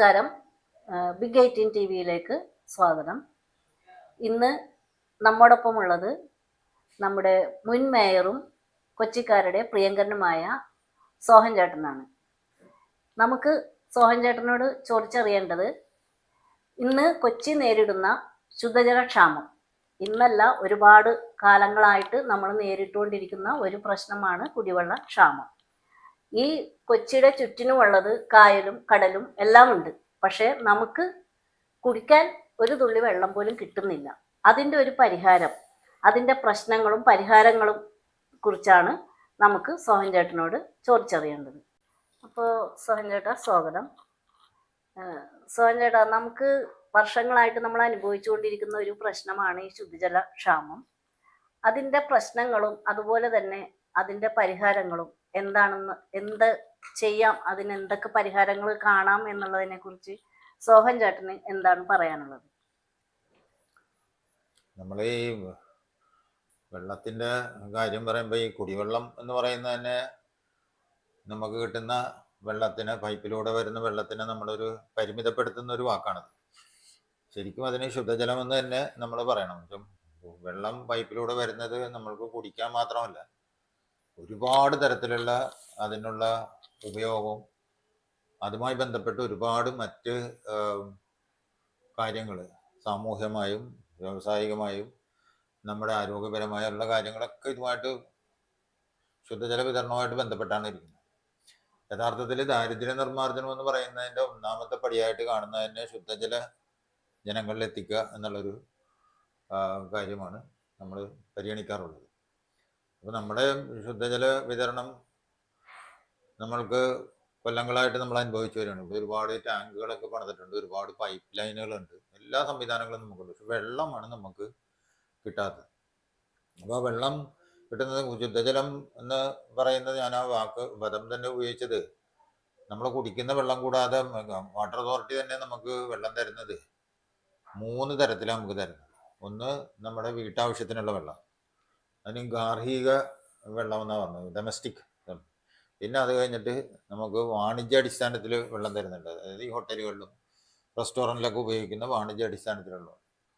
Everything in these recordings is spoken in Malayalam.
നമസ്കാരം. ബിഗ് 18 ടി വിയിലേക്ക് സ്വാഗതം. ഇന്ന് നമ്മോടൊപ്പമുള്ളത് നമ്മുടെ മുൻ മേയറും കൊച്ചിക്കാരുടെ പ്രിയങ്കരനുമായ സോഹൻ ചേട്ടനാണ്. നമുക്ക് സോഹൻ ചേട്ടനോട് ചോദിച്ചറിയേണ്ടത് ഇന്ന് കൊച്ചി നേരിടുന്ന ശുദ്ധജലക്ഷാമം, ഇന്നല്ല ഒരുപാട് കാലങ്ങളായിട്ട് നമ്മൾ നേരിട്ടുകൊണ്ടിരിക്കുന്ന ഒരു പ്രശ്നമാണ് കുടിവെള്ള ക്ഷാമം. ഈ കൊച്ചിയുടെ ചുറ്റിനുമുള്ളത് കായലും കടലും എല്ലാം ഉണ്ട്. പക്ഷേ നമുക്ക് കുടിക്കാൻ ഒരു തുള്ളി വെള്ളം പോലും കിട്ടുന്നില്ല. അതിൻ്റെ ഒരു പരിഹാരം, അതിൻ്റെ പ്രശ്നങ്ങളും പരിഹാരങ്ങളും കുറിച്ചാണ് നമുക്ക് സോഹൻ ചേട്ടനോട് ചോദിച്ചറിയേണ്ടത്. അപ്പോൾ സോഹൻ ചേട്ടാ സ്വാഗതം. സോഹൻ ചേട്ടാ, നമുക്ക് വർഷങ്ങളായിട്ട് നമ്മൾ അനുഭവിച്ചുകൊണ്ടിരിക്കുന്ന ഒരു പ്രശ്നമാണ് ഈ ശുദ്ധജല ക്ഷാമം. അതിൻ്റെ പ്രശ്നങ്ങളും അതുപോലെ തന്നെ അതിൻ്റെ പരിഹാരങ്ങളും എന്താണെന്ന്, എന്ത് ചെയ്യാം, അതിന് എന്തൊക്കെ പരിഹാരങ്ങൾ കാണാം എന്നുള്ളതിനെ കുറിച്ച് സോഹൻ ചേട്ടന് എന്താണ് പറയാനുള്ളത്? നമ്മൾ ഈ വെള്ളത്തിൻ്റെ കാര്യം പറയുമ്പോൾ ഈ കുടിവെള്ളം എന്ന് പറയുന്നത് തന്നെ നമുക്ക് കിട്ടുന്ന വെള്ളത്തിന്, പൈപ്പിലൂടെ വരുന്ന വെള്ളത്തിനെ നമ്മളൊരു പരിമിതപ്പെടുത്തുന്ന ഒരു വാക്കാണത്. ശരിക്കും അതിന് ശുദ്ധജലം എന്ന് തന്നെ നമ്മൾ പറയണം. വെള്ളം പൈപ്പിലൂടെ വരുന്നത് നമ്മൾക്ക് കുടിക്കാൻ മാത്രമല്ല, ഒരുപാട് തരത്തിലുള്ള അതിനുള്ള ഉപയോഗവും അതുമായി ബന്ധപ്പെട്ട് ഒരുപാട് മറ്റ് കാര്യങ്ങൾ സാമൂഹ്യമായും വ്യാവസായികമായും നമ്മുടെ ആരോഗ്യപരമായുള്ള കാര്യങ്ങളൊക്കെ ഇതുമായിട്ട് ശുദ്ധജല വിതരണവുമായിട്ട് ബന്ധപ്പെട്ടാണ് ഇരിക്കുന്നത്. യഥാർത്ഥത്തിൽ ദാരിദ്ര്യ നിർമ്മാർജ്ജനം എന്ന് പറയുന്നതിൻ്റെ ഒന്നാമത്തെ പടിയായിട്ട് കാണുന്നത് തന്നെ ശുദ്ധജല ജനങ്ങളിൽ എത്തിക്കുക എന്നുള്ളൊരു കാര്യമാണ് നമ്മൾ പരിഗണിക്കാറുള്ളത്. അപ്പോൾ നമ്മുടെ ശുദ്ധജല വിതരണം നമ്മൾക്ക് കൊല്ലങ്ങളായിട്ട് നമ്മൾ അനുഭവിച്ചു വരികയാണ്. ഇവിടെ ഒരുപാട് ടാങ്കുകളൊക്കെ പണിതിട്ടുണ്ട്, ഒരുപാട് പൈപ്പ് ലൈനുകളുണ്ട്, എല്ലാ സംവിധാനങ്ങളും നമുക്കുണ്ട്. പക്ഷെ വെള്ളമാണ് നമുക്ക് കിട്ടാത്തത്. അപ്പോൾ വെള്ളം കിട്ടുന്നത്, ശുദ്ധജലം എന്ന് പറയുന്നത്, ഞാൻ ആ പദം തന്നെ ഉപയോഗിച്ചത്, നമ്മൾ കുടിക്കുന്ന വെള്ളം കൂടാതെ വാട്ടർ അതോറിറ്റി തന്നെ നമുക്ക് വെള്ളം തരുന്നത് 3 തരത്തിലാണ് നമുക്ക് തരുന്നത്. ഒന്ന് നമ്മുടെ വീട്ടാവശ്യത്തിനുള്ള വെള്ളം, അതിന് ഗാർഹിക വെള്ളം എന്നാണ് പറഞ്ഞത്, ഡൊമസ്റ്റിക്. പിന്നെ അത് കഴിഞ്ഞിട്ട് നമുക്ക് വാണിജ്യാടിസ്ഥാനത്തിൽ വെള്ളം തരുന്നുണ്ട്, അതായത് ഈ ഹോട്ടലുകളിലും റെസ്റ്റോറൻറ്റിലൊക്കെ ഉപയോഗിക്കുന്ന വാണിജ്യാടിസ്ഥാനത്തിലുള്ള.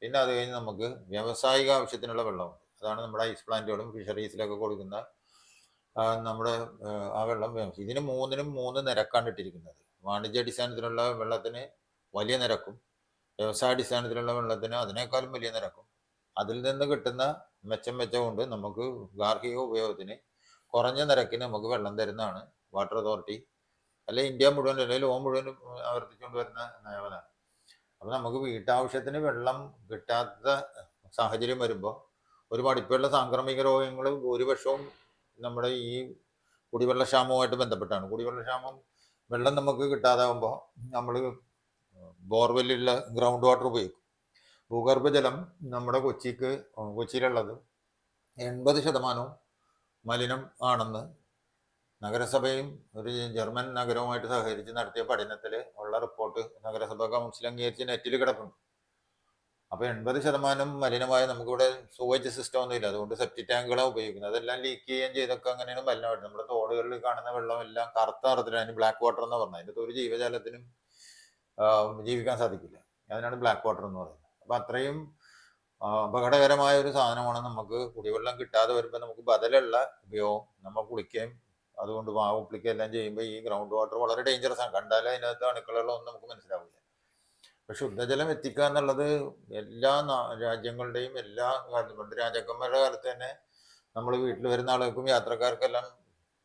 പിന്നെ അത് കഴിഞ്ഞ് നമുക്ക് വ്യാവസായിക ആവശ്യത്തിനുള്ള വെള്ളമുണ്ട്, അതാണ് നമ്മുടെ ഐസ് പ്ലാന്റുകളും ഫിഷറീസിലൊക്കെ കൊടുക്കുന്ന നമ്മുടെ ആ വെള്ളം. ഇതിന് 3നും 3 നിരക്കാണ് ഇട്ടിരിക്കുന്നത്. വാണിജ്യാടിസ്ഥാനത്തിലുള്ള വെള്ളത്തിന് വലിയ നിരക്കും, വ്യവസായാടിസ്ഥാനത്തിലുള്ള വെള്ളത്തിന് അതിനേക്കാളും വലിയ നിരക്കും. അതിൽ നിന്ന് കിട്ടുന്ന മെച്ചം കൊണ്ട് നമുക്ക് ഗാർഹിക ഉപയോഗത്തിന് കുറഞ്ഞ നിരക്കിന് നമുക്ക് വെള്ളം തരുന്നതാണ് വാട്ടർ അതോറിറ്റി, അല്ലെ ഇന്ത്യ മുഴുവൻ, അല്ലെങ്കിൽ ലോകം മുഴുവനും ആവർത്തിച്ചുകൊണ്ട് വരുന്ന നയമാണ്. അപ്പോൾ നമുക്ക് വീട്ടാവശ്യത്തിന് വെള്ളം കിട്ടാത്ത സാഹചര്യം വരുമ്പോൾ ഒരുപാട് ഇപ്പോഴുള്ള സാംക്രമിക രോഗങ്ങൾ ഭൂരിപക്ഷവും നമ്മുടെ ഈ കുടിവെള്ളക്ഷാമവുമായിട്ട് ബന്ധപ്പെട്ടാണ്. കുടിവെള്ളക്ഷാമം, വെള്ളം നമുക്ക് കിട്ടാതാകുമ്പോൾ നമ്മൾ ബോർവെല്ലുള്ള ഗ്രൗണ്ട് വാട്ടർ ഉപയോഗിക്കും. ഭൂഗർഭജലം നമ്മുടെ കൊച്ചിയിലുള്ളത് 80% മലിനം ആണെന്ന് നഗരസഭയും ഒരു ജർമ്മൻ നഗരവുമായിട്ട് സഹകരിച്ച് നടത്തിയ പഠനത്തിൽ ഉള്ള റിപ്പോർട്ട് നഗരസഭ കൗൺസിൽ അംഗീകരിച്ച് നെറ്റിൽ കിടക്കുന്നു. അപ്പോൾ 80% മലിനമായ, നമുക്കിവിടെ സൂവേജ് സിസ്റ്റം ഒന്നുമില്ല, അതുകൊണ്ട് സെപ്റ്റി ടാങ്കുകളാണ് ഉപയോഗിക്കുന്നത്. അതെല്ലാം ലീക്ക് ചെയ്യുകയും ചെയ്തൊക്കെ അങ്ങനെയാണ് മലിനമായിട്ട്. നമ്മുടെ തോടുകളിൽ കാണുന്ന വെള്ളം എല്ലാം കറുത്ത നിറത്തിലാണ്, അതിന് ബ്ലാക്ക് വാട്ടർ എന്ന് പറഞ്ഞത്. അതിൻ്റെ ഒരു ജീവജാലത്തിനും ജീവിക്കാൻ സാധിക്കില്ല, അതിനാണ് ബ്ലാക്ക് വാട്ടർ എന്ന് പറയുന്നത്. അപ്പം അത്രയും അപകടകരമായ ഒരു സാധനമാണ് നമുക്ക് കുടിവെള്ളം കിട്ടാതെ വരുമ്പോൾ നമുക്ക് ബദലുള്ള ഉപയോഗം, നമ്മൾ കുളിക്കുകയും അതുകൊണ്ട് ഉപ്പിളിക്കുകയും എല്ലാം ചെയ്യുമ്പോൾ ഈ ഗ്രൗണ്ട് വാട്ടർ വളരെ ഡേഞ്ചറസ് ആണ്. കണ്ടാലും അതിനകത്ത് അണുക്കളൊന്നും നമുക്ക് മനസ്സിലാവില്ല. പക്ഷെ ശുദ്ധജലം എത്തിക്കുക എന്നുള്ളത് എല്ലാ രാജ്യങ്ങളുടെയും എല്ലാ കാലത്തും, രാജാക്കന്മാരുടെ കാലത്ത് തന്നെ നമ്മൾ വീട്ടിൽ വരുന്ന ആളുകൾക്കും യാത്രക്കാർക്കെല്ലാം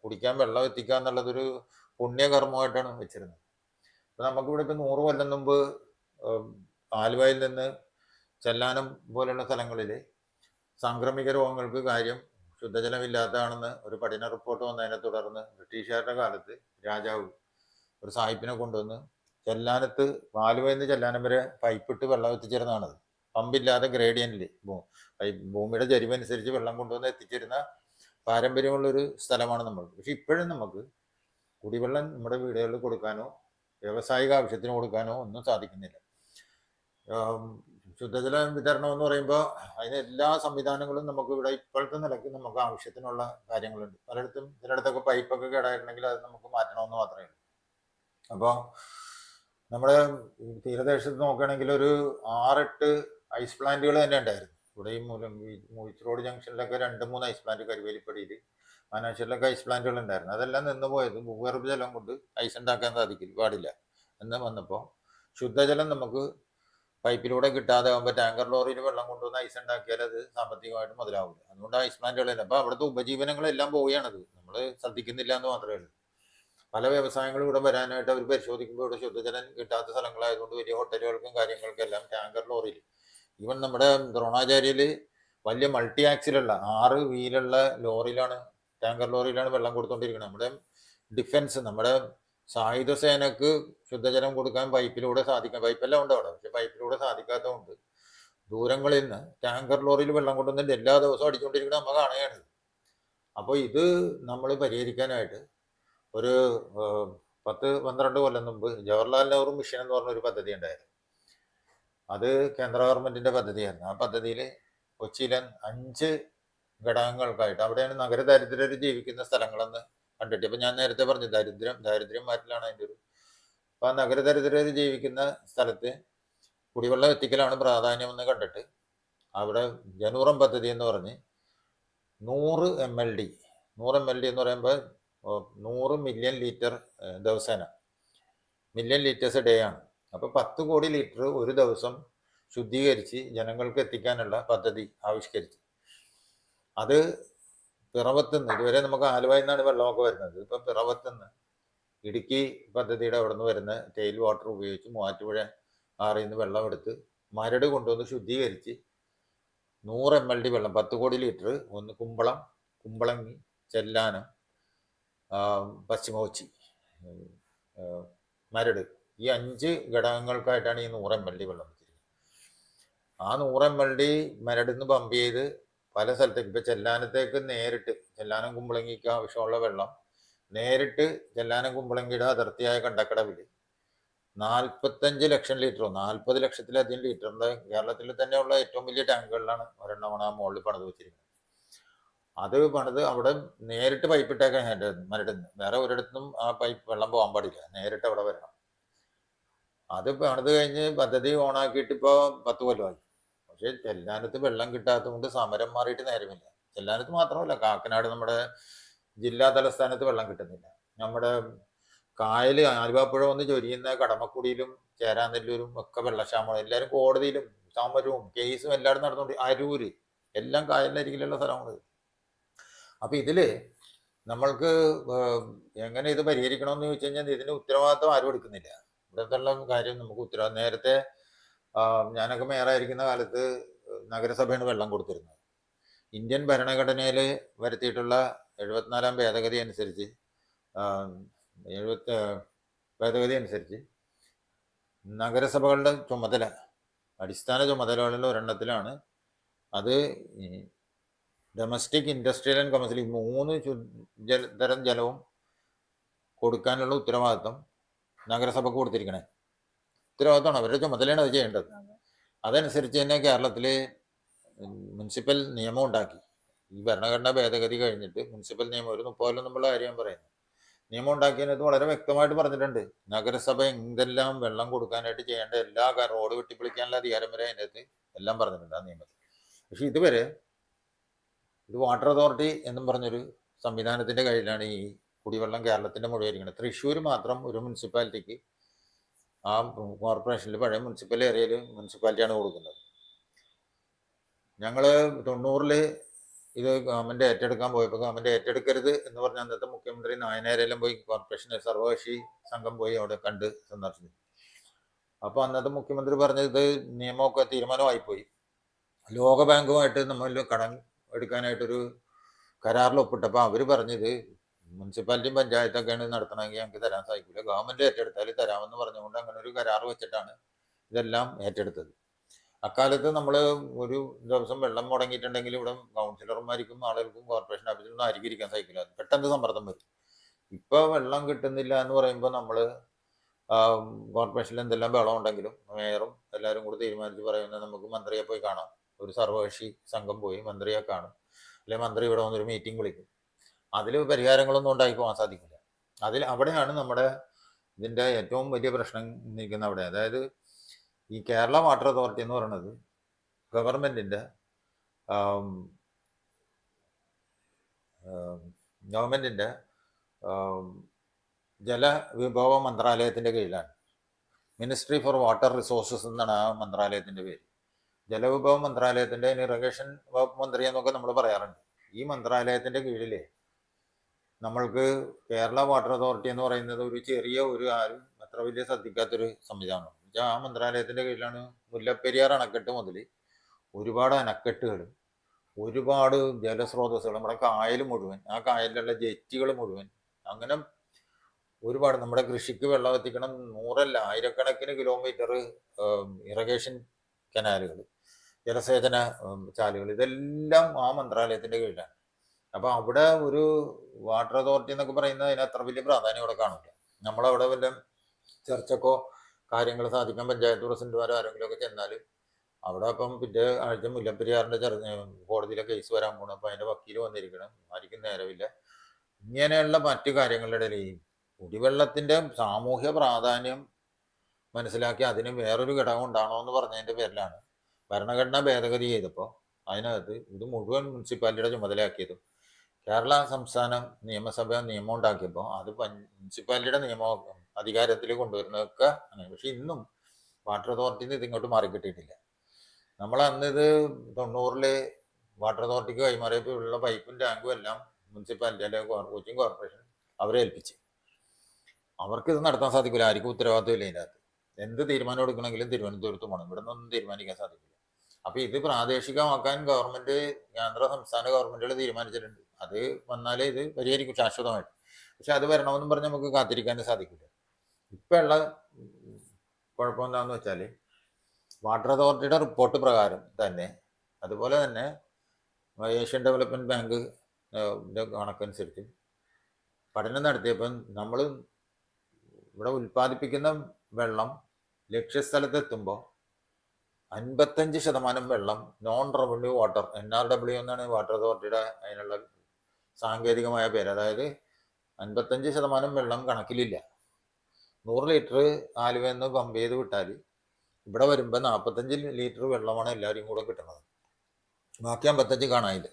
കുടിക്കാൻ വെള്ളം എത്തിക്കുക എന്നുള്ളതൊരു പുണ്യകർമ്മമായിട്ടാണ് വെച്ചിരുന്നത്. അപ്പം നമുക്കിവിടെ ഇപ്പം 100 കൊല്ലം മുമ്പ് ആലുവയിൽ നിന്ന് ചെല്ലാനം പോലുള്ള സ്ഥലങ്ങളിൽ സാംക്രമിക രോഗങ്ങൾക്ക് കാര്യം ശുദ്ധജലമില്ലാത്തതാണെന്ന് ഒരു പഠന റിപ്പോർട്ട് വന്നതിനെ തുടർന്ന് ബ്രിട്ടീഷുകാരുടെ കാലത്ത് രാജാവ് ഒരു സാഹിബിനെ കൊണ്ടുവന്ന് ചെല്ലാനത്ത്, ആലുവയിൽ നിന്ന് ചെല്ലാനം വരെ പൈപ്പിട്ട് വെള്ളം എത്തിച്ചിരുന്നതാണത്. പമ്പില്ലാതെ ഗ്രേഡിയൻറ്റിൽ ഭൂമിയുടെ ചരിവനുസരിച്ച് വെള്ളം കൊണ്ടുവന്ന് എത്തിച്ചിരുന്ന പാരമ്പര്യമുള്ളൊരു സ്ഥലമാണ് നമ്മൾ. പക്ഷെ ഇപ്പോഴും നമുക്ക് കുടിവെള്ളം നമ്മുടെ വീടുകളിൽ കൊടുക്കാനോ വ്യാവസായിക ആവശ്യത്തിന് കൊടുക്കാനോ ഒന്നും സാധിക്കുന്നില്ല. ശുദ്ധജല വിതരണം എന്ന് പറയുമ്പോൾ അതിന് എല്ലാ സംവിധാനങ്ങളും നമുക്ക് ഇവിടെ ഇപ്പോഴത്തെ നിലയ്ക്ക് നമുക്ക് ആവശ്യത്തിനുള്ള കാര്യങ്ങളുണ്ട്. ചിലയിടത്തൊക്കെ പൈപ്പൊക്കെ കേടായിട്ടുണ്ടെങ്കിൽ അത് നമുക്ക് മാറ്റണമെന്ന് മാത്രമേ ഉള്ളൂ. അപ്പോൾ നമ്മുടെ ഈ തീരദേശത്ത് നോക്കുകയാണെങ്കിൽ ഒരു 6-8 ഐസ് പ്ലാന്റുകൾ തന്നെ ഉണ്ടായിരുന്നു. ഇവിടെ ഈ മൂഴിച്ച് റോഡ് ജംഗ്ഷനിലൊക്കെ 2-3 ഐസ് പ്ലാന്റ്, കരുവേലിപ്പടിയിൽ, മനാശ്ശേരിലൊക്കെ ഐസ് പ്ലാന്റുകൾ ഉണ്ടായിരുന്നു. അതെല്ലാം നിന്ന് പോയത് ഭൂഗർഭ ജലം കൊണ്ട് ഐസ് ഉണ്ടാക്കാൻ പാടില്ല എന്ന് വന്നപ്പോൾ ശുദ്ധജലം നമുക്ക് പൈപ്പിലൂടെ കിട്ടാതെ ആകുമ്പോൾ ടാങ്കർ ലോറിയിൽ വെള്ളം കൊണ്ടുവന്ന് ഐസ് ഉണ്ടാക്കിയാൽ അത് സാമ്പത്തികമായിട്ട് മുതലാവില്ല. അതുകൊണ്ട് ഐസ് പ്ലാന്റുകളില്ല. അപ്പോൾ അവിടുത്തെ ഉപജീവനങ്ങളെല്ലാം പോവുകയാണത്. നമ്മൾ ശ്രദ്ധിക്കുന്നില്ല എന്ന് മാത്രമേ ഉള്ളൂ. പല വ്യവസായങ്ങളും ഇവിടെ വരാനായിട്ട് അവർ പരിശോധിക്കുമ്പോൾ ഇവിടെ ശുദ്ധജലം കിട്ടാത്ത സ്ഥലങ്ങളായതുകൊണ്ട് വലിയ ഹോട്ടലുകൾക്കും കാര്യങ്ങൾക്കും എല്ലാം ടാങ്കർ ലോറിയിൽ, ഈവൻ നമ്മുടെ ദ്രോണാചാര്യയിൽ വലിയ മൾട്ടി ആക്സിലുള്ള 6 വീലുള്ള ലോറിയിലാണ്, ടാങ്കർ ലോറിയിലാണ് വെള്ളം കൊടുത്തുകൊണ്ടിരിക്കുന്നത്. നമ്മുടെ ഡിഫൻസ്, നമ്മുടെ സായുധ സേനക്ക് ശുദ്ധജലം കൊടുക്കാൻ പൈപ്പിലൂടെ സാധിക്കാം. പൈപ്പെല്ലാം ഉണ്ട് അവിടെ, പക്ഷെ പൈപ്പിലൂടെ സാധിക്കാത്തതുകൊണ്ട് ദൂരങ്ങളിൽ നിന്ന് ടാങ്കർ ലോറിയിൽ വെള്ളം കൊണ്ടുവന്നിട്ട് എല്ലാ ദിവസവും അടിച്ചുകൊണ്ടിരിക്കുന്നത് നമ്മൾ കാണുകയാണ്. അപ്പോൾ ഇത് നമ്മൾ പരിഹരിക്കാനായിട്ട് ഒരു 10-12 കൊല്ലം മുമ്പ് ജവഹർലാൽ നെഹ്റു മിഷൻ എന്ന് പറഞ്ഞൊരു പദ്ധതി ഉണ്ടായിരുന്നു. അത് കേന്ദ്ര ഗവൺമെന്റിന്റെ പദ്ധതിയായിരുന്നു. ആ പദ്ധതിയിൽ കൊച്ചിയിലെ 5 ഘടകങ്ങൾക്കായിട്ട്, അവിടെയാണ് നഗര ദരിദ്രർ ജീവിക്കുന്ന സ്ഥലങ്ങളെന്ന് കണ്ടിട്ട്, ഇപ്പം ഞാൻ നേരത്തെ പറഞ്ഞു ദാരിദ്ര്യം മാറ്റലാണ് അതിൻ്റെ ഒരു. അപ്പം ആ നഗര ദരിദ്രർ ജീവിക്കുന്ന സ്ഥലത്ത് കുടിവെള്ളം എത്തിക്കലാണ് പ്രാധാന്യമെന്ന് കണ്ടിട്ട് അവിടെ ജനൂറം പദ്ധതി എന്ന് പറഞ്ഞ് 100 MLD എന്ന് പറയുമ്പോൾ 100 മില്യൺ ലിറ്റർ ദിവസേന, മില്യൺ ലിറ്റേഴ്സ് ഡേ ആണ്. അപ്പോൾ 10 കോടി ലിറ്റർ ഒരു ദിവസം ശുദ്ധീകരിച്ച് ജനങ്ങൾക്ക് എത്തിക്കാനുള്ള പദ്ധതി ആവിഷ്കരിച്ചു. അത് പിറവത്തുനിന്ന്, ഇതുവരെ നമുക്ക് ആലുവയിൽ നിന്നാണ് വെള്ളമൊക്കെ വരുന്നത്, ഇപ്പം പിറവത്തുനിന്ന് ഇടുക്കി പദ്ധതിയുടെ അവിടെ നിന്ന് വരുന്ന ടെയിൽ വാട്ടർ ഉപയോഗിച്ച് മൂവാറ്റുപുഴ ആറിൽ നിന്ന് വെള്ളം എടുത്ത് മരട് കൊണ്ടുവന്ന് ശുദ്ധീകരിച്ച് 100 MLD വെള്ളം, 10 കോടി ലിറ്റർ, ഒന്ന് കുമ്പളം, കുമ്പളങ്ങി, ചെല്ലാനം, പശ്ചിമകൊച്ചി, മരട്, ഈ 5 ഘടകങ്ങൾക്കായിട്ടാണ് ഈ 100 MLD വെള്ളം വെച്ചിരിക്കുന്നത്. ആ 100 MLD മരടിൽ നിന്ന് പമ്പ് ചെയ്ത് പല സ്ഥലത്തേക്ക്, ഇപ്പം ചെല്ലാനത്തേക്ക് നേരിട്ട്, ചെല്ലാനം കുമ്പളങ്ങിക്ക് ആവശ്യമുള്ള വെള്ളം നേരിട്ട് ചെല്ലാനം കുമ്പളങ്ങിയുടെ അതിർത്തിയായ കണ്ടക്കടവിൽ 45 ലക്ഷം ലിറ്ററോ 40 ലക്ഷത്തിലധികം ലിറ്ററിൻ്റെ കേരളത്തിൽ തന്നെയുള്ള ഏറ്റവും വലിയ ടാങ്കുകളിലാണ് ഒരെണ്ണമാണ് ആ മുകളിൽ പണിത് വെച്ചിരിക്കുന്നത്. അത് പണിത് അവിടെ നേരിട്ട് പൈപ്പ് ഇട്ടേക്കാൻ മരടിൽ നിന്ന്, വേറെ ഒരിടത്തും ആ പൈപ്പ് വെള്ളം പോകാൻ പാടില്ല, നേരിട്ട് അവിടെ വരണം. അത് പണിത് കഴിഞ്ഞ് പദ്ധതി ഓണാക്കിയിട്ട് ഇപ്പോൾ 10 കൊല്ലമായി. പക്ഷേ ചെല്ലാനത്ത് വെള്ളം കിട്ടാത്തത് കൊണ്ട് സമരം മാറിയിട്ട് നേരമില്ല. ചെല്ലാനത്ത് മാത്രമല്ല, കാക്കനാട് നമ്മുടെ ജില്ലാ തലസ്ഥാനത്ത് വെള്ളം കിട്ടുന്നില്ല. നമ്മുടെ കായൽ ആലുവാപ്പുഴ വന്ന് ചൊരിയുന്ന കടമക്കുടിയിലും ചേരാനെല്ലൂരും ഒക്കെ വെള്ളക്ഷാമമാണ്. എല്ലാവരും കോടതിയിലും സമരവും കേസും എല്ലാവരും നടന്നുകൊണ്ട്, അരൂര് എല്ലാം കായലിനരികിലുള്ള സ്ഥലമാണ്. അപ്പം ഇതിൽ നമ്മൾക്ക് എങ്ങനെ ഇത് പരിഹരിക്കണമെന്ന് ചോദിച്ചു കഴിഞ്ഞാൽ ഇതിന് ഉത്തരവാദിത്വം ആരും എടുക്കുന്നില്ല. ഇവിടുത്തെ കാര്യം നമുക്ക് നേരത്തെ ഞാനൊക്കെ മേയറായിരിക്കുന്ന കാലത്ത് നഗരസഭയാണ് വെള്ളം കൊടുത്തിരുന്നത്. ഇന്ത്യൻ ഭരണഘടനയിൽ വരുത്തിയിട്ടുള്ള 74-ാം ഭേദഗതി അനുസരിച്ച് ഭേദഗതി അനുസരിച്ച് നഗരസഭകളുടെ ചുമതല, അടിസ്ഥാന ചുമതലകളിൽ ഒരെണ്ണത്തിലാണ് അത് ഡൊമസ്റ്റിക്, ഇൻഡസ്ട്രിയൽ ആൻഡ് കമേഴ്സ്യൽ, ഈ 3 തരം ജലവും കൊടുക്കാനുള്ള ഉത്തരവാദിത്വം നഗരസഭക്ക് കൊടുത്തിരിക്കണേ. ഉത്തരവാദിത്തമാണ്, അവരുടെ ചുമതലയാണ് അത് ചെയ്യേണ്ടത്. അതനുസരിച്ച് തന്നെ കേരളത്തിൽ മുനിസിപ്പൽ നിയമം ഉണ്ടാക്കി. ഈ ഭരണഘടനാ ഭേദഗതി കഴിഞ്ഞിട്ട് മുനിസിപ്പൽ നിയമം, ഒരു 30 കൊല്ലം മുമ്പുള്ള കാര്യം പറയുന്നത്, നിയമം ഉണ്ടാക്കിയതിനകത്ത് വളരെ വ്യക്തമായിട്ട് പറഞ്ഞിട്ടുണ്ട് നഗരസഭ എന്തെല്ലാം വെള്ളം കൊടുക്കാനായിട്ട് ചെയ്യേണ്ട എല്ലാ റോഡ് വെട്ടിപ്പൊളിക്കാനുള്ള അധികാരം വരെ അതിനകത്ത് എല്ലാം പറഞ്ഞിട്ടുണ്ട് ആ നിയമത്തിൽ. പക്ഷെ ഇതുവരെ ഇത് വാട്ടർ അതോറിറ്റി എന്നും പറഞ്ഞൊരു സംവിധാനത്തിൻ്റെ കയ്യിലാണ് ഈ കുടിവെള്ളം കേരളത്തിൻ്റെ മുഴുവൻ ഇരിക്കുന്നത്. തൃശ്ശൂർ മാത്രം ഒരു മുനിസിപ്പാലിറ്റിക്ക്, ആ കോർപ്പറേഷനിൽ പഴയ മുനിസിപ്പൽ ഏരിയയിൽ മുനിസിപ്പാലിറ്റിയാണ് കൊടുക്കുന്നത്. ഞങ്ങൾ 90-ൽ ഇത് ഗവൺമെൻറ് ഏറ്റെടുക്കാൻ പോയപ്പോൾ ഗവൺമെൻറ് ഏറ്റെടുക്കരുത് എന്ന് പറഞ്ഞ അന്നത്തെ മുഖ്യമന്ത്രി നായനാരെല്ലാം പോയി കോർപ്പറേഷന് സർവകക്ഷി സംഘം പോയി അവിടെ കണ്ട് സന്ദർശിച്ചു. അപ്പോൾ അന്നത്തെ മുഖ്യമന്ത്രി പറഞ്ഞത് ഇത് നിയമമൊക്കെ തീരുമാനമായിപ്പോയി, ലോകബാങ്കുമായിട്ട് നമ്മൾ കടം എടുക്കാനായിട്ടൊരു കരാറിൽ ഒപ്പിട്ടപ്പോൾ അവർ പറഞ്ഞത് മുനിസിപ്പാലിറ്റിയും പഞ്ചായത്തൊക്കെയാണ് നടത്തണമെങ്കിൽ ഞങ്ങൾക്ക് തരാൻ സാധിക്കില്ല, ഗവൺമെൻറ് ഏറ്റെടുത്താൽ തരാമെന്ന് പറഞ്ഞുകൊണ്ട് അങ്ങനെ ഒരു കരാർ വെച്ചിട്ടാണ് ഇതെല്ലാം ഏറ്റെടുത്തത്. അക്കാലത്ത് നമ്മൾ ഒരു ദിവസം വെള്ളം മുടങ്ങിയിട്ടുണ്ടെങ്കിൽ ഇവിടെ കൗൺസിലർമാർക്കും ആളുകൾക്കും കോർപ്പറേഷൻ ഓഫീസിലൊന്നും ആയിരിക്കും സാധിക്കില്ല, പെട്ടെന്ന് സമ്മർദ്ദം വരും. ഇപ്പോൾ വെള്ളം കിട്ടുന്നില്ല എന്ന് പറയുമ്പോൾ നമ്മൾ കോർപ്പറേഷനിൽ എന്തെല്ലാം വെള്ളം ഉണ്ടെങ്കിലും മേയറും എല്ലാവരും കൂടി തീരുമാനിച്ച് പറയുന്നത് നമുക്ക് മന്ത്രിയെ പോയി കാണാം, ഒരു സർവകക്ഷി സംഘം പോയി മന്ത്രിയെ കാണും, അല്ലെങ്കിൽ മന്ത്രി ഇവിടെ വന്നൊരു മീറ്റിംഗ് വിളിക്കും. അതിൽ പരിഹാരങ്ങളൊന്നും ഉണ്ടാക്കി പോകാൻ സാധിക്കില്ല. അവിടെയാണ് നമ്മുടെ ഇതിൻ്റെ ഏറ്റവും വലിയ പ്രശ്നം നിൽക്കുന്ന അവിടെ. അതായത് ഈ കേരള വാട്ടർ അതോറിറ്റി എന്ന് പറയുന്നത് ഗവൺമെൻറ്റിൻ്റെ ഗവൺമെൻറ്റിൻ്റെ ജലവിഭവ മന്ത്രാലയത്തിൻ്റെ കീഴിലാണ്. മിനിസ്ട്രി ഫോർ വാട്ടർ റിസോഴ്സസ് എന്നാണ് ആ മന്ത്രാലയത്തിൻ്റെ പേര്. ജലവിഭവ മന്ത്രാലയത്തിൻ്റെ ഇറിഗേഷൻ വകുപ്പ് മന്ത്രി എന്നൊക്കെ നമ്മൾ പറയാറുണ്ട്. ഈ മന്ത്രാലയത്തിൻ്റെ കീഴിൽ നമ്മൾക്ക് കേരള വാട്ടർ അതോറിറ്റി എന്ന് പറയുന്നത് ഒരു ചെറിയ ആരും അത്ര വലിയ ശ്രദ്ധിക്കാത്തൊരു സംവിധാനമാണ്. ആ മന്ത്രാലയത്തിൻ്റെ കീഴിലാണ് മുല്ലപ്പെരിയാർ അണക്കെട്ട് മുതൽ ഒരുപാട് അണക്കെട്ടുകളും ഒരുപാട് ജലസ്രോതസ്സുകൾ, നമ്മുടെ കായൽ മുഴുവൻ, ആ കായലിലുള്ള ജെറ്റികൾ മുഴുവൻ, അങ്ങനെ ഒരുപാട് നമ്മുടെ കൃഷിക്ക് വെള്ളം എത്തിക്കണം നൂറല്ല ആയിരക്കണക്കിന് കിലോമീറ്റർ ഇറിഗേഷൻ കനാലുകൾ, ജലസേചന ചാലുകൾ, ഇതെല്ലാം ആ മന്ത്രാലയത്തിൻ്റെ കീഴിലാണ്. അപ്പോൾ അവിടെ ഒരു വാട്ടർ അതോറിറ്റി എന്നൊക്കെ പറയുന്നത് അതിന് അത്ര വലിയ പ്രാധാന്യം അവിടെ കാണില്ല. നമ്മളവിടെ വല്ല ചർച്ചക്കോ കാര്യങ്ങൾ സാധിക്കാൻ പഞ്ചായത്ത് പ്രസിഡന്റുമാരോ ആരെങ്കിലും ഒക്കെ ചെന്നാൽ അവിടെ ഇപ്പം പിറ്റേ ആഴ്ച മുല്ലപ്പെരിയാറിൻ്റെ കോടതിയിലെ കേസ് വരാൻ പോകണം, അപ്പം അതിൻ്റെ വക്കീൽ വന്നിരിക്കണം, ആർക്കും നേരമില്ല. ഇങ്ങനെയുള്ള മറ്റു കാര്യങ്ങളുടെ ഇടയിൽ ഈ കുടിവെള്ളത്തിൻ്റെ സാമൂഹ്യ പ്രാധാന്യം മനസ്സിലാക്കി അതിന് വേറൊരു ഘടകം ഉണ്ടാണോ എന്ന് പറഞ്ഞതിൻ്റെ പേരിലാണ് ഭരണഘടനാ ഭേദഗതി ചെയ്തപ്പോൾ അതിനകത്ത് ഇത് മുഴുവൻ മുനിസിപ്പാലിറ്റിയുടെ ചുമതലയാക്കിയതും കേരള സംസ്ഥാന നിയമസഭ നിയമം ഉണ്ടാക്കിയപ്പോൾ അത് മുനിസിപ്പാലിറ്റിയുടെ നിയമ അധികാരത്തിൽ കൊണ്ടുവരുന്നതൊക്കെ അങ്ങനെ. പക്ഷെ ഇന്നും വാട്ടർ അതോറിറ്റിയിൽ ഇത് ഇങ്ങോട്ട് മാറിക്കിട്ടിയിട്ടില്ല. നമ്മൾ അന്ന് ഇത് 90-ൽ വാട്ടർ അതോറിറ്റിക്ക് കൈമാറിയപ്പോൾ ഉള്ള പൈപ്പും ടാങ്കും എല്ലാം മുനിസിപ്പാലിറ്റി അല്ലെങ്കിൽ കൊച്ചിൻ കോർപ്പറേഷൻ അവരെ ഏൽപ്പിച്ച്. അവർക്ക് ഇത് നടത്താൻ സാധിക്കില്ല, ആർക്കും ഉത്തരവാദിത്തമില്ല. ഇതിനകത്ത് എന്ത് തീരുമാനം എടുക്കണമെങ്കിലും തിരുവനന്തപുരത്ത് പോകണം, ഇവിടെ നിന്നൊന്നും തീരുമാനിക്കാൻ സാധിക്കില്ല. അപ്പോൾ ഇത് പ്രാദേശികമാക്കാൻ ഗവൺമെൻറ്, കേന്ദ്ര സംസ്ഥാന ഗവൺമെൻറ്റുകൾ തീരുമാനിച്ചിട്ടുണ്ട്. അത് വന്നാലേ ഇത് പരിഹരിക്കും ശാശ്വതമായിട്ട്. പക്ഷെ അത് വരണമെന്നും പറഞ്ഞ് നമുക്ക് കാത്തിരിക്കാൻ സാധിക്കില്ല. ഇപ്പം ഉള്ള കുഴപ്പം എന്താണെന്ന് വെച്ചാൽ വാട്ടർ അതോറിറ്റിയുടെ റിപ്പോർട്ട് പ്രകാരം തന്നെ, അതുപോലെ തന്നെ ഏഷ്യൻ ഡെവലപ്മെൻറ്റ് ബാങ്ക് കണക്കനുസരിച്ച് പഠനം നടത്തിയപ്പം നമ്മൾ ഇവിടെ ഉൽപ്പാദിപ്പിക്കുന്ന വെള്ളം ലക്ഷ്യസ്ഥലത്തെത്തുമ്പോൾ 55% വെള്ളം നോൺ റവന്യൂ വാട്ടർ, NRW എന്നാണ് വാട്ടർ അതോറിറ്റിയുടെ അതിനുള്ള സാങ്കേതികമായ പേര്. അതായത് 55% വെള്ളം കണക്കിലില്ല. 100 ലിറ്റർ ആലുവെന്ന് പമ്പ് ചെയ്ത് വിട്ടാൽ ഇവിടെ വരുമ്പോൾ 45 ലിറ്റർ വെള്ളമാണ് എല്ലാവരും കൂടെ കിട്ടുന്നത്, ബാക്കി 55 കാണാനില്ല.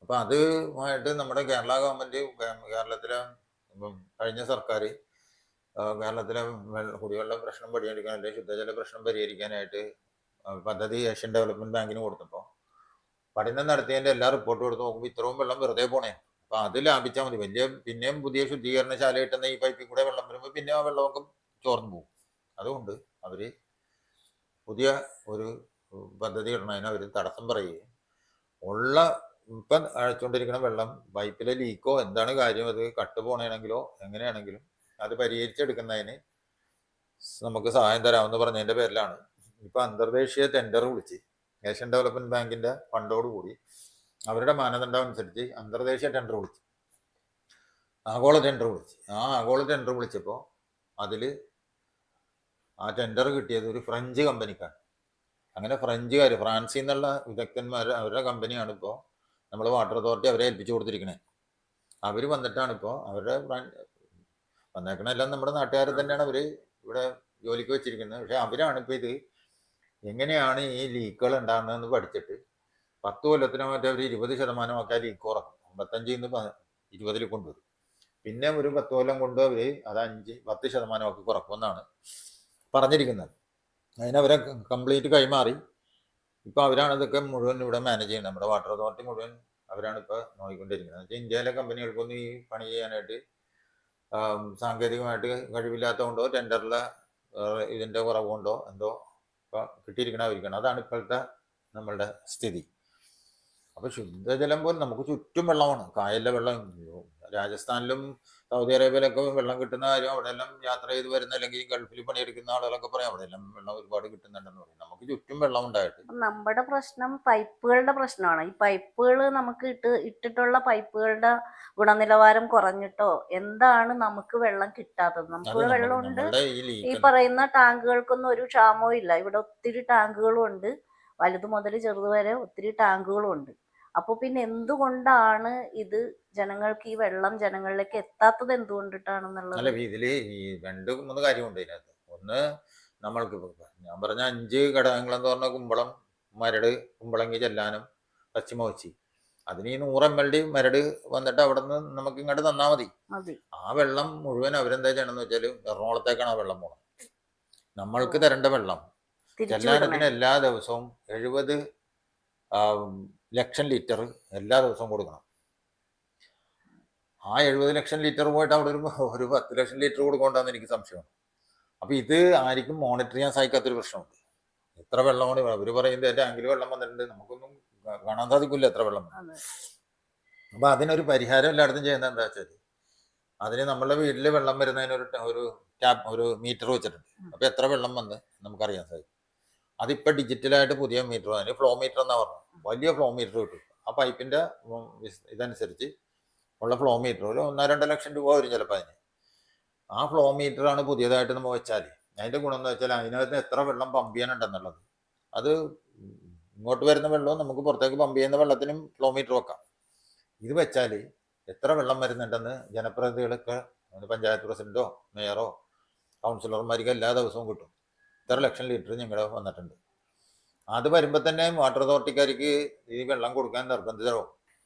അപ്പം അതുമായിട്ട് നമ്മുടെ കേരള ഗവൺമെൻറ്, കേരളത്തിലെ കഴിഞ്ഞ സർക്കാർ കേരളത്തിലെ കുടിവെള്ള പ്രശ്നം പരിഹരിക്കാൻ, അല്ലെങ്കിൽ ശുദ്ധജല പ്രശ്നം പരിഹരിക്കാനായിട്ട് പദ്ധതി ഏഷ്യൻ ഡെവലപ്മെൻറ്റ് ബാങ്കിന് കൊടുത്തപ്പോൾ പഠനം നടത്തിയതിൻ്റെ എല്ലാ റിപ്പോർട്ടും എടുത്ത് നോക്കുമ്പോൾ ഇത്രയും വെള്ളം വെറുതെ പോണേ. അപ്പം അത് ലാഭിച്ചാൽ മതി. പിന്നെയും പുതിയ ശുദ്ധീകരണശാല കിട്ടുന്ന ഈ പൈപ്പിൽ കൂടെ വെള്ളം വരുമ്പോൾ പിന്നെ ആ വെള്ളമൊക്കെ ചോർന്നു പോകും. അതുകൊണ്ട് അവർ പുതിയ ഒരു പദ്ധതി ഇടണതിന് അവർ തടസ്സം പറയുകയും ഇപ്പം അഴച്ചുകൊണ്ടിരിക്കുന്ന വെള്ളം പൈപ്പിലെ ലീക്കോ എന്താണ് കാര്യം, അത് കട്ട് പോകണമെങ്കിലോ എങ്ങനെയാണെങ്കിലും അത് പരിഹരിച്ചെടുക്കുന്നതിന് നമുക്ക് സഹായം തരാമെന്ന് പറഞ്ഞതിൻ്റെ പേരിലാണ് ഇപ്പം അന്തർദേശീയ ടെൻഡർ വിളിച്ച് ഏഷ്യൻ ഡെവലപ്മെൻറ്റ് ബാങ്കിൻ്റെ ഫണ്ടോടുകൂടി അവരുടെ മാനദണ്ഡം അനുസരിച്ച് അന്തർദേശീയ ടെൻഡർ വിളിച്ച്, ആഗോള ടെൻഡർ വിളിച്ച്. ആ ആഗോള ടെൻഡർ വിളിച്ചപ്പോൾ അതിൽ ആ ടെൻഡർ കിട്ടിയത് ഒരു ഫ്രഞ്ച് കമ്പനിക്കാണ്. അങ്ങനെ ഫ്രഞ്ചുകാർ, ഫ്രാൻസിൽ നിന്നുള്ള വിദഗ്ധന്മാർ, അവരുടെ കമ്പനിയാണ് ഇപ്പോൾ നമ്മൾ വാട്ടർ അതോറിറ്റി അവരെ ഏൽപ്പിച്ചു കൊടുത്തിരിക്കണേ. അവർ വന്നിട്ടാണ് ഇപ്പോൾ അവരുടെ വന്നേക്കണെല്ലാം നമ്മുടെ നാട്ടുകാരെ തന്നെയാണ് അവർ ഇവിടെ ജോലിക്ക് വെച്ചിരിക്കുന്നത്. പക്ഷെ അവരാണ് ഇപ്പോൾ ഇത് എങ്ങനെയാണ് ഈ ലീക്കുകൾ ഉണ്ടാകുന്നതെന്ന് പഠിച്ചിട്ട് 10 കൊല്ലത്തിനോ മറ്റേ അവർ 20% ആ ലീക്ക് കുറക്കും. 55 20 കൊണ്ടുവരും. പിന്നെ ഒരു 10 കൊല്ലം കൊണ്ട് അവർ അത് 10% കുറക്കുമെന്നാണ് പറഞ്ഞിരിക്കുന്നത്. അതിനവരെ കംപ്ലീറ്റ് കൈമാറി ഇപ്പോൾ അവരാണ് ഇതൊക്കെ മുഴുവൻ ഇവിടെ മാനേജ് ചെയ്യുന്നത്. നമ്മുടെ വാട്ടർ അതോറിറ്റി മുഴുവൻ അവരാണ് ഇപ്പോൾ നോക്കിക്കൊണ്ടിരിക്കുന്നത്. വെച്ചാൽ ഇന്ത്യയിലെ കമ്പനികൾക്കൊന്നും ഈ പണി ചെയ്യാനായിട്ട് സാങ്കേതികമായിട്ട് കഴിവില്ലാത്തതുകൊണ്ടോ ടെൻഡറിലെ ഇതിൻ്റെ കുറവുകൊണ്ടോ എന്തോ ഇപ്പോൾ കിട്ടിയിരിക്കണമായിരിക്കണം. അതാണ് ഇപ്പോഴത്തെ നമ്മളുടെ സ്ഥിതി. അപ്പോൾ ശുദ്ധജലം പോലെ നമുക്ക് ചുറ്റും വെള്ളമാണ്. കായലിലെ വെള്ളം രാജസ്ഥാനിലും സൗദി അറേബ്യയിലൊക്കെ വെള്ളം കിട്ടുന്ന കാര്യം അവിടെ എല്ലാം യാത്ര ചെയ്ത് വരുന്ന അല്ലെങ്കിൽ ഗൾഫിൽ പണിയെടുക്കുന്ന ആളുകളൊക്കെ പറയാം അവിടെ എല്ലാം വെള്ളം ഒരുപാട് കിട്ടുന്നുണ്ടെന്ന് പറയും. നമുക്ക് ചുറ്റും വെള്ളം ഉണ്ടായിട്ട് നമ്മുടെ പ്രശ്നം പൈപ്പുകളുടെ പ്രശ്നമാണ്. ഈ പൈപ്പുകൾ നമുക്ക് ഇട്ടിട്ടുള്ള പൈപ്പുകളുടെ ഗുണനിലവാരം കുറഞ്ഞിട്ടോ എന്താണ് നമുക്ക് വെള്ളം കിട്ടാത്തത്? നമുക്ക് വെള്ളമുണ്ട്, ഈ പറയുന്ന ടാങ്കുകൾക്കൊന്നും ഒരു ക്ഷാമവും ഇല്ല. ഇവിടെ ഒത്തിരി ടാങ്കുകളും ഉണ്ട്, വലുത് മുതൽ ചെറുത് വരെ ഒത്തിരി ടാങ്കുകളും ഉണ്ട്. അപ്പൊ പിന്നെ എന്തുകൊണ്ടാണ് ഇത് ജനങ്ങൾക്ക് ഈ വെള്ളം ജനങ്ങളിലേക്ക് എത്താത്തത് എന്തുകൊണ്ടിട്ടാണെന്നുള്ളത്? അല്ല ഇതില് ഈ 2-3 കാര്യമുണ്ട് ഇതിനകത്ത്. ഒന്ന്, നമ്മൾക്ക് ഞാൻ പറഞ്ഞ 5 ഘടകങ്ങളെന്ന് പറഞ്ഞ കുമ്പളം, മരട്, കുമ്പളങ്ങി ചെല്ലാനം, പശ്ചിമോച്ചി, അതിന് ഈ 100 ml മരട് വന്നിട്ട് അവിടെ നിന്ന് നമുക്ക് ഇങ്ങോട്ട് തന്നാൽ മതി. മതി. ആ വെള്ളം മുഴുവൻ അവരെന്താ ചെയ്യണമെന്ന് വെച്ചാൽ എറണാകുളത്തേക്കാണ് ആ വെള്ളം പോകണം. നമ്മൾക്ക് തരേണ്ട വെള്ളം ചെല്ലാനത്തിന് എല്ലാ ദിവസവും 70 ലക്ഷം ലിറ്റർ എല്ലാ ദിവസവും കൊടുക്കണം. ആ 70 ലക്ഷം ലിറ്റർ പോയിട്ട് അവിടെ ഒരു 10 ലക്ഷം ലിറ്റർ കൊടുക്കൊണ്ടാന്ന് എനിക്ക് സംശയമാണ്. അപ്പൊ ഇത് ആർക്കും മോണിറ്റർ ചെയ്യാൻ സാധിക്കാത്തൊരു പ്രശ്നമുണ്ട്. എത്ര വെള്ളമാണ് അവര് പറയുന്നത് ടാങ്കിൽ വെള്ളം വന്നിട്ടുണ്ട്, നമുക്കൊന്നും കാണാൻ സാധിക്കില്ല എത്ര വെള്ളം. അപ്പൊ അതിനൊരു പരിഹാരം എല്ലായിടത്തും ചെയ്യുന്നത് എന്താ വെച്ചാൽ, അതിന് നമ്മളെ വീട്ടിൽ വെള്ളം വരുന്നതിന് ഒരു മീറ്റർ വെച്ചിട്ടുണ്ട്. അപ്പൊ എത്ര വെള്ളം വന്ന് നമുക്കറിയാൻ സാധിക്കും. അതിപ്പോ ഡിജിറ്റലായിട്ട് പുതിയ മീറ്റർ, അതിന് ഫ്ലോ മീറ്റർ എന്നാ പറഞ്ഞു, വലിയ ഫ്ലോ മീറ്റർ കിട്ടും. ആ പൈപ്പിന്റെ ഇതനുസരിച്ച് ഉള്ള ഫ്ലോ മീറ്റർ ഒരു 1-2 ലക്ഷം രൂപ വരും ചിലപ്പോൾ അതിന്. ആ ഫ്ലോ മീറ്ററാണ് പുതിയതായിട്ട് നമ്മൾ വെച്ചാൽ അതിന്റെ ഗുണം എന്ന് വെച്ചാൽ അതിനകത്ത് എത്ര വെള്ളം പമ്പ് ചെയ്യാനുണ്ടെന്നുള്ളത്, അത് ഇങ്ങോട്ട് വരുന്ന വെള്ളവും നമുക്ക് പുറത്തേക്ക് പമ്പ് ചെയ്യുന്ന വെള്ളത്തിനും ഫ്ലോ മീറ്റർ വെക്കാം. ഇത് വെച്ചാൽ എത്ര വെള്ളം വരുന്നുണ്ടെന്ന് ജനപ്രതിനിധികളൊക്കെ, പഞ്ചായത്ത് പ്രസിഡന്റോ മേയറോ കൗൺസിലർമാർക്ക് എല്ലാ ദിവസവും കിട്ടും. ഇത്ര ലക്ഷം ലിറ്റർ ഞങ്ങളുടെ വന്നിട്ടുണ്ട്. അത് വരുമ്പോൾ തന്നെ വാട്ടർ അതോറിറ്റിക്കാർക്ക് ഈ വെള്ളം കൊടുക്കാൻ നിർബന്ധിതരാകും.